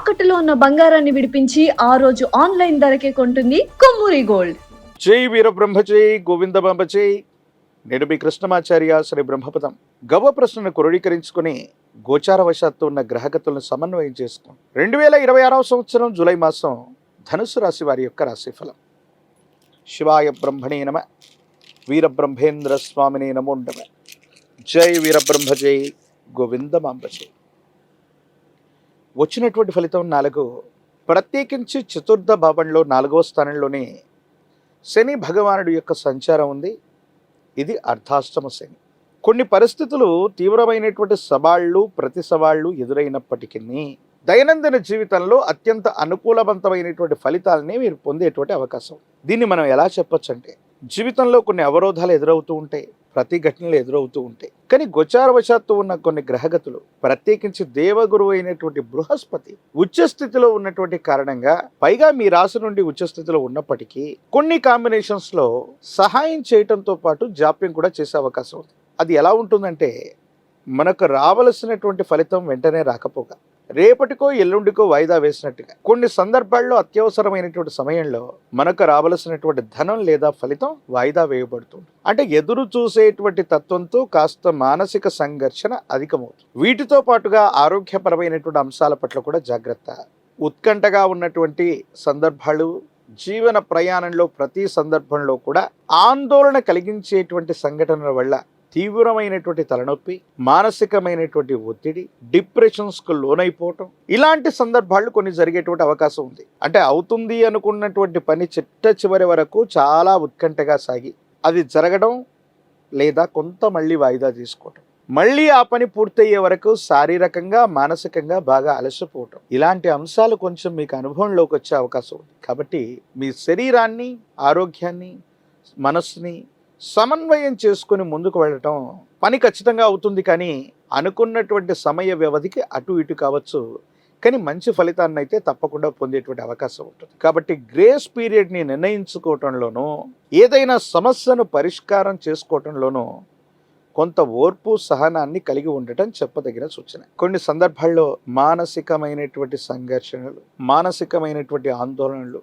తాకట్టులో ఉన్న బంగారాన్ని విడిపించి ఆ రోజు ఆన్లైన్ ధరకే కొంటుంది కొమ్మూరి గోల్డ్. జై వీరబ్రహ్మ జై గోవిందబాంబ జై. నేను మీ కృష్ణమాచార్య శ్రీ బ్రహ్మపదం. గవ్వ ప్రశ్నను క్రోడీకరించుకుని గోచారవశాత్తు ఉన్న గ్రహగతులను సమన్వయం చేసుకుని 2026వ సంవత్సరం జూలై మాసం ధనుసు రాశి వారి యొక్క రాశిఫలం. శివాయ బ్రహ్మణే నమ. వీరబ్రహ్మేంద్ర స్వామినే నమో నమ. జై వీరబ్రహ్మ జై గోవిందమాంబ జై. వచ్చినటువంటి ఫలితం 4. ప్రత్యేకించి చతుర్థ భావంలో 4వ స్థానంలోనే శని భగవానుడి యొక్క సంచారం ఉంది. ఇది అర్ధాష్టమ శని. కొన్ని పరిస్థితులు తీవ్రమైనటువంటి సవాళ్లు ప్రతి సవాళ్లు ఎదురైనప్పటికీ దైనందిన జీవితంలో అత్యంత అనుకూలవంతమైనటువంటి ఫలితాలని మీరు పొందేటువంటి అవకాశం. దీన్ని మనం ఎలా చెప్పొచ్చు అంటే, జీవితంలో కొన్ని అవరోధాలు ఎదురవుతూ ఉంటాయి, ప్రతిఘటనలు ఎదురవుతూ ఉంటాయి. కానీ గోచారవశాత్తు ఉన్న కొన్ని గ్రహగతులు, ప్రత్యేకించి దేవగురువు అయినటువంటి బృహస్పతి ఉచ్చస్థితిలో ఉన్నటువంటి కారణంగా, పైగా మీ రాశి నుండి ఉచ్చస్థితిలో ఉన్నప్పటికీ కొన్ని కాంబినేషన్స్ లో సహాయం చేయటంతో పాటు జాప్యం కూడా చేసే అవకాశం ఉంది. అది ఎలా ఉంటుందంటే, మనకు రావలసినటువంటి ఫలితం వెంటనే రాకపోగా రేపటికో ఎల్లుండికో వాయిదా వేసినట్టుగా, కొన్ని సందర్భాల్లో అత్యవసరమైనటువంటి సమయంలో మనకు రావలసినటువంటి ధనం లేదా ఫలితం వాయిదా వేయబడుతుంది. అంటే ఎదురు చూసేటువంటి తత్వంతో కాస్త మానసిక సంఘర్షణ అధికమవుతుంది. వీటితో పాటుగా ఆరోగ్యపరమైనటువంటి అంశాల పట్ల కూడా జాగ్రత్త. ఉత్కంఠగా ఉన్నటువంటి సందర్భాలు, జీవన ప్రయాణంలో ప్రతి సందర్భంలో కూడా ఆందోళన కలిగించేటువంటి సంఘటనల వల్ల తీవ్రమైనటువంటి తలనొప్పి, మానసికమైనటువంటి ఒత్తిడి, డిప్రెషన్స్కు లోనైపోవటం, ఇలాంటి సందర్భాలు కొన్ని జరిగేటువంటి అవకాశం ఉంది. అంటే అవుతుంది అనుకున్నటువంటి పని చిట్ట చివరి వరకు చాలా ఉత్కంఠగా సాగి అది జరగడం లేదా కొంత మళ్ళీ వాయిదా తీసుకోవటం, మళ్ళీ ఆ పని పూర్తయ్యే వరకు శారీరకంగా మానసికంగా బాగా అలసిపోవటం, ఇలాంటి అంశాలు కొంచెం మీకు అనుభవంలోకి వచ్చే అవకాశం ఉంది. కాబట్టి మీ శరీరాన్ని, ఆరోగ్యాన్ని, మనస్సుని సమన్వయం చేసుకుని ముందుకు వెళ్ళటం పని ఖచ్చితంగా అవుతుంది. కానీ అనుకున్నటువంటి సమయ వ్యవధికి అటు ఇటు కావచ్చు, కానీ మంచి ఫలితాన్ని అయితే తప్పకుండా పొందేటువంటి అవకాశం ఉంటుంది. కాబట్టి గ్రేస్ పీరియడ్ని నిర్ణయించుకోవటంలోనూ, ఏదైనా సమస్యను పరిష్కారం చేసుకోవటంలోనూ కొంత ఓర్పు సహనాన్ని కలిగి ఉండటం చెప్పదగిన సూచన. కొన్ని సందర్భాల్లో మానసికమైనటువంటి సంఘర్షణలు, మానసికమైనటువంటి ఆందోళనలు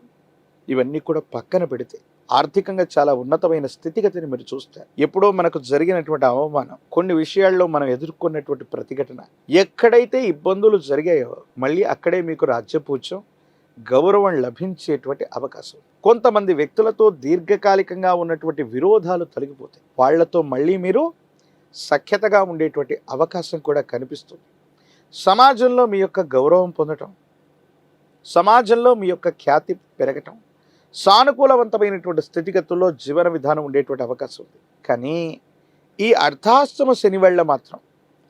ఇవన్నీ కూడా పక్కన పెడితే ఆర్థికంగా చాలా ఉన్నతమైన స్థితిగతిని మీరు చూస్తారు. ఎప్పుడో మనకు జరిగినటువంటి అవమానం, కొన్ని విషయాల్లో మనం ఎదుర్కొన్నటువంటి ప్రతిఘటన, ఎక్కడైతే ఇబ్బందులు జరిగాయో మళ్ళీ అక్కడే మీకు రాజ్యపూజ్యం, గౌరవం లభించేటువంటి అవకాశం. కొంతమంది వ్యక్తులతో దీర్ఘకాలికంగా ఉన్నటువంటి విరోధాలు తొలగిపోతాయి. వాళ్లతో మళ్ళీ మీరు సఖ్యతగా ఉండేటువంటి అవకాశం కూడా కనిపిస్తుంది. సమాజంలో మీ యొక్క గౌరవం పొందటం, సమాజంలో మీ యొక్క ఖ్యాతి పెరగటం, సానుకూలవంతమైనటువంటి స్థితిగతుల్లో జీవన విధానం ఉండేటువంటి అవకాశం ఉంది. కానీ ఈ అర్ధాష్టమ శని వల్ల మాత్రం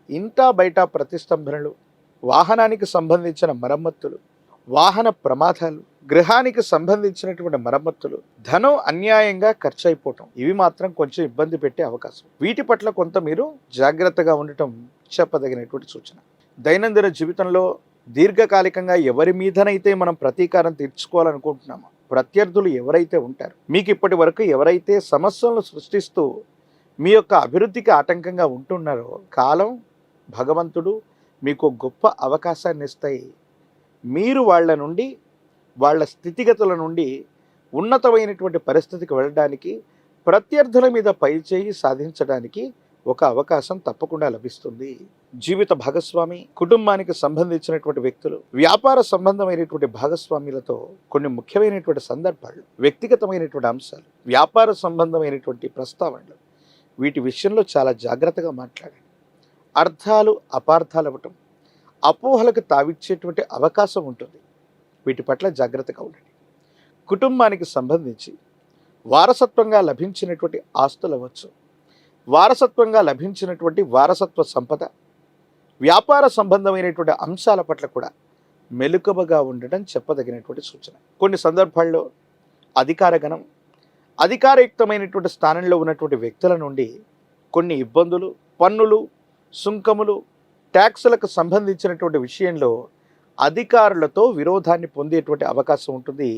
ఇంటా బయట ప్రతిష్టంభనలు, వాహనానికి సంబంధించిన మరమ్మతులు, వాహన ప్రమాదాలు, గృహానికి సంబంధించినటువంటి మరమ్మతులు, ధనం అన్యాయంగా ఖర్చు అయిపోవటం, ఇవి మాత్రం కొంచెం ఇబ్బంది పెట్టే అవకాశం. వీటి పట్ల కొంత మీరు జాగ్రత్తగా ఉండటం చెప్పదగినటువంటి సూచన. దైనందిన జీవితంలో దీర్ఘకాలికంగా ఎవరి మీదనైతే మనం ప్రతీకారం తీర్చుకోవాలనుకుంటున్నామో, ప్రత్యర్థులు ఎవరైతే ఉంటారో, మీకు ఇప్పటి వరకు ఎవరైతే సమస్యలను సృష్టిస్తూ మీ యొక్క అభివృద్ధికి ఆటంకంగా ఉంటున్నారో, కాలం, భగవంతుడు మీకు గొప్ప అవకాశాన్ని ఇస్తాయి. మీరు వాళ్ళ నుండి, వాళ్ళ స్థితిగతుల నుండి ఉన్నతమైనటువంటి పరిస్థితికి వెళ్ళడానికి, ప్రత్యర్థుల మీద పైచేయి సాధించడానికి ఒక అవకాశం తప్పకుండా లభిస్తుంది. జీవిత భాగస్వామి, కుటుంబానికి సంబంధించినటువంటి వ్యక్తులు, వ్యాపార సంబంధమైనటువంటి భాగస్వామ్యులతో కొన్ని ముఖ్యమైనటువంటి సందర్భాలు, వ్యక్తిగతమైనటువంటి అంశాలు, వ్యాపార సంబంధమైనటువంటి ప్రస్తావనలు, వీటి విషయంలో చాలా జాగ్రత్తగా మాట్లాడండి. అర్థాలు అపార్థాలు అవ్వటం, అపోహలకు తావిచ్చేటువంటి అవకాశం ఉంటుంది. వీటి పట్ల జాగ్రత్తగా ఉండండి. కుటుంబానికి సంబంధించి వారసత్వంగా లభించినటువంటి ఆస్తులు అవ్వచ్చు, వారసత్వంగా లభించినటువంటి వారసత్వ సంపద, వ్యాపార సంబంధమైనటువంటి అంశాల పట్ల కూడా మెలకువగా ఉండటం చెప్పదగినటువంటి సూచన. కొన్ని సందర్భాల్లో అధికారగణం, అధికారయుక్తమైనటువంటి స్థానంలో ఉన్నటువంటి వ్యక్తుల నుండి కొన్ని ఇబ్బందులు, పన్నులు, సుంకములు, ట్యాక్సులకు సంబంధించినటువంటి విషయంలో అధికారులతో విరోధాన్ని పొందేటువంటి అవకాశం ఉంటుంది.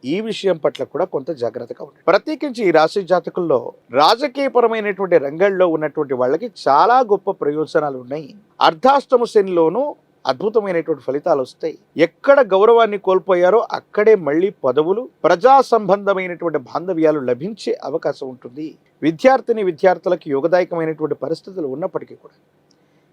ఈ విషయం పట్ల కూడా కొంత జాగ్రత్తగా ఉండాలి. ప్రత్యేకించి ఈ రాశి జాతకుల్లో రాజకీయపరమైనటువంటి రంగంలో ఉన్నటువంటి వాళ్ళకి చాలా గొప్ప ప్రయోజనాలు ఉన్నాయి. అర్ధాష్టమ శనిలోనూ అద్భుతమైనటువంటి ఫలితాలు వస్తాయి. ఎక్కడ గౌరవాన్ని కోల్పోయారో అక్కడే మళ్ళీ పదవులు, ప్రజా సంబంధమైనటువంటి బాంధవ్యాలు లభించే అవకాశం ఉంటుంది. విద్యార్థులకు యోగదాయకమైనటువంటి పరిస్థితులు ఉన్నప్పటికీ కూడా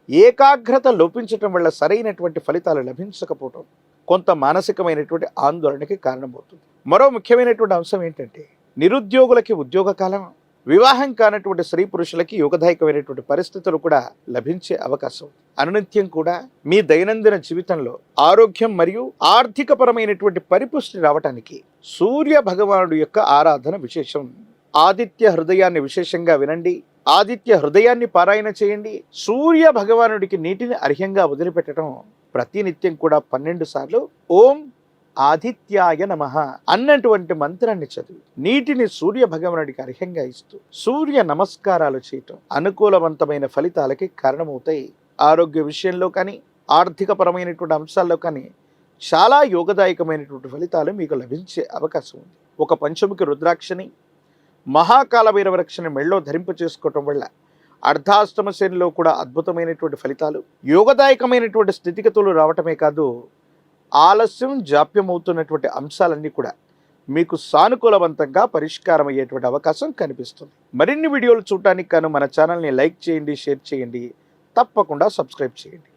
ఏకాగ్రత లోపించటం వల్ల సరైనటువంటి ఫలితాలు లభించకపోవటం కొంత మానసికమైనటువంటి ఆందోళనకి కారణమవుతుంది. మరో ముఖ్యమైనటువంటి అంశం ఏంటంటే నిరుద్యోగులకి ఉద్యోగ కాలం, వివాహం కానటువంటి స్త్రీ పురుషులకి యోగదాయకమైనటువంటి పరిస్థితులు కూడా లభించే అవకాశం. అనునిత్యం కూడా మీ దైనందిన జీవితంలో ఆరోగ్యం మరియు ఆర్థికపరమైనటువంటి పరిపుష్టి రావటానికి సూర్య భగవానుడు యొక్క ఆరాధన విశేషం. ఆదిత్య హృదయాన్ని విశేషంగా వినండి, ఆదిత్య హృదయాన్ని పారాయణ చేయండి. సూర్య భగవానుడికి నీటిని అర్ఘ్యంగా వదిలిపెట్టడం ప్రతినిత్యం కూడా 12 సార్లు ఓం ఆదిత్యాయ నమః అన్నటువంటి మంత్రాన్ని చదివి నీటిని సూర్య భగవానుడికి అర్ఘ్యంగా ఇస్తూ సూర్య నమస్కారాలు చేయటం అనుకూలవంతమైన ఫలితాలకి కారణమవుతాయి. ఆరోగ్య విషయంలో కానీ ఆర్థికపరమైనటువంటి అంశాల్లో కానీ చాలా యోగదాయకమైనటువంటి ఫలితాలు మీకు లభించే అవకాశం ఉంది. ఒక పంచముఖి రుద్రాక్షని, మహాకాల భైరవ రక్షని మెళ్ళో ధరింప చేసుకోవటం వల్ల అర్ధాష్టమ శనిలో కూడా అద్భుతమైనటువంటి ఫలితాలు, యోగదాయకమైనటువంటి స్థితిగతులు రావటమే కాదు, ఆలస్యం జాప్యం అవుతున్నటువంటి అంశాలన్నీ కూడా మీకు సానుకూలవంతంగా పరిష్కారం అయ్యేటువంటి అవకాశం కనిపిస్తుంది. మరిన్ని వీడియోలు చూడటానికి గాను మన ఛానల్ని లైక్ చేయండి, షేర్ చేయండి, తప్పకుండా సబ్స్క్రైబ్ చేయండి.